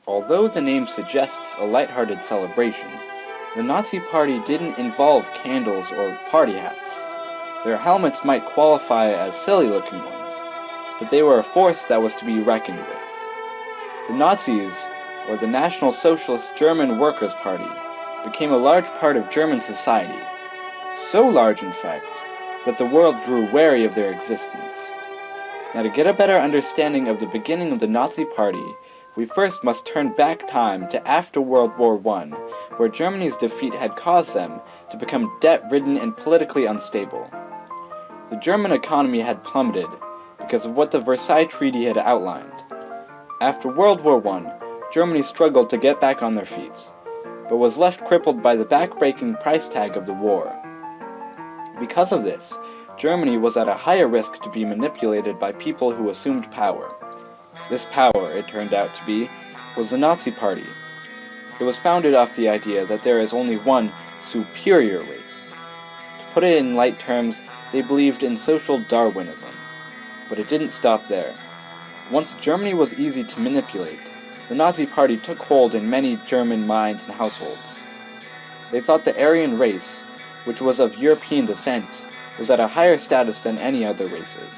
Although the name suggests a lighthearted celebration, the Nazi Party didn't involve candles or party hats. Their helmets might qualify as silly-looking ones, but they were a force that was to be reckoned with. The Nazis, or the National Socialist German Workers' Party, became a large part of German society. So large, in fact, that the world grew wary of their existence. Now, to get a better understanding of the beginning of the Nazi Party, we first must turn back time to after World War I, where Germany's defeat had caused them to become debt-ridden and politically unstable. The German economy had plummeted because of what the Versailles Treaty had outlined. After World War I, Germany struggled to get back on their feet, but was left crippled by the back-breaking price tag of the war. Because of this, Germany was at a higher risk to be manipulated by people who assumed power. This power, it turned out to be, was the Nazi Party. It was founded off the idea that there is only one superior race. To put it in light terms, they believed in social Darwinism. But it didn't stop there. Once Germany was easy to manipulate, the Nazi Party took hold in many German minds and households. They thought the Aryan race, which was of European descent, was at a higher status than any other races.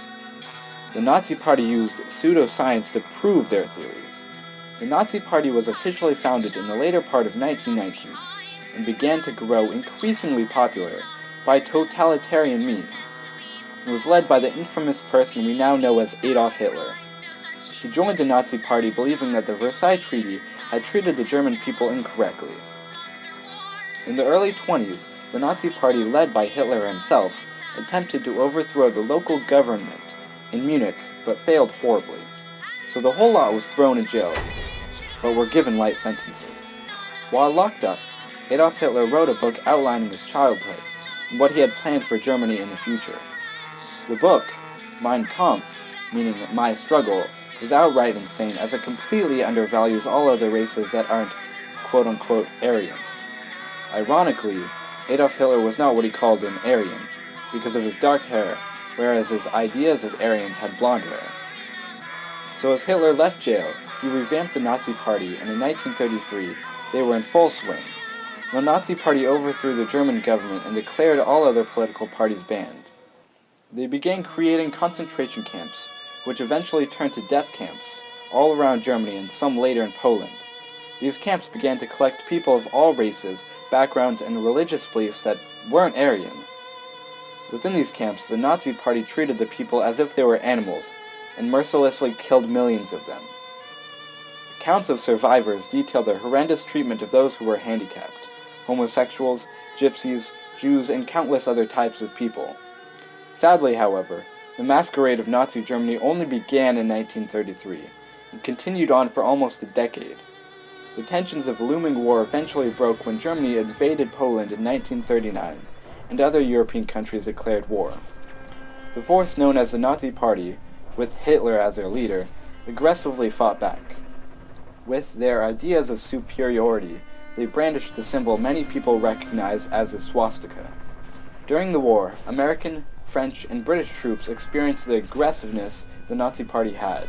The Nazi Party used pseudoscience to prove their theories. The Nazi Party was officially founded in the later part of 1919 and began to grow increasingly popular by totalitarian means. It was led by the infamous person we now know as Adolf Hitler. He joined the Nazi Party believing that the Versailles Treaty had treated the German people incorrectly. In the early 20s, the Nazi Party, led by Hitler himself, attempted to overthrow the local government in Munich, but failed horribly. So the whole lot was thrown in jail, but were given light sentences. While locked up, Adolf Hitler wrote a book outlining his childhood and what he had planned for Germany in the future. The book, Mein Kampf, meaning My Struggle, was outright insane, as it completely undervalues all other races that aren't quote-unquote Aryan. Ironically, Adolf Hitler was not what he called an Aryan, because of his dark hair, whereas his ideas of Aryans had blonde hair. So as Hitler left jail, he revamped the Nazi Party, and in 1933, they were in full swing. The Nazi Party overthrew the German government and declared all other political parties banned. They began creating concentration camps, which eventually turned to death camps, all around Germany and some later in Poland. These camps began to collect people of all races, backgrounds, and religious beliefs that weren't Aryan. Within these camps, the Nazi Party treated the people as if they were animals, and mercilessly killed millions of them. Accounts of survivors detail the horrendous treatment of those who were handicapped: homosexuals, gypsies, Jews, and countless other types of people. Sadly, however, the masquerade of Nazi Germany only began in 1933, and continued on for almost a decade. The tensions of looming war eventually broke when Germany invaded Poland in 1939, and other European countries declared war. The force known as the Nazi Party, with Hitler as their leader, aggressively fought back. With their ideas of superiority, they brandished the symbol many people recognize as the swastika. During the war, American, French, and British troops experienced the aggressiveness the Nazi Party had.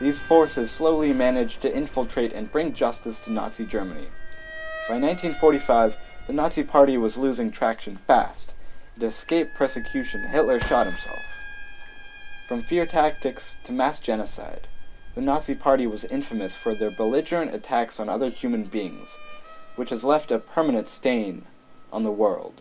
These forces slowly managed to infiltrate and bring justice to Nazi Germany. By 1945, the Nazi Party was losing traction fast. To escape persecution, Hitler shot himself. From fear tactics to mass genocide, the Nazi Party was infamous for their belligerent attacks on other human beings, which has left a permanent stain on the world.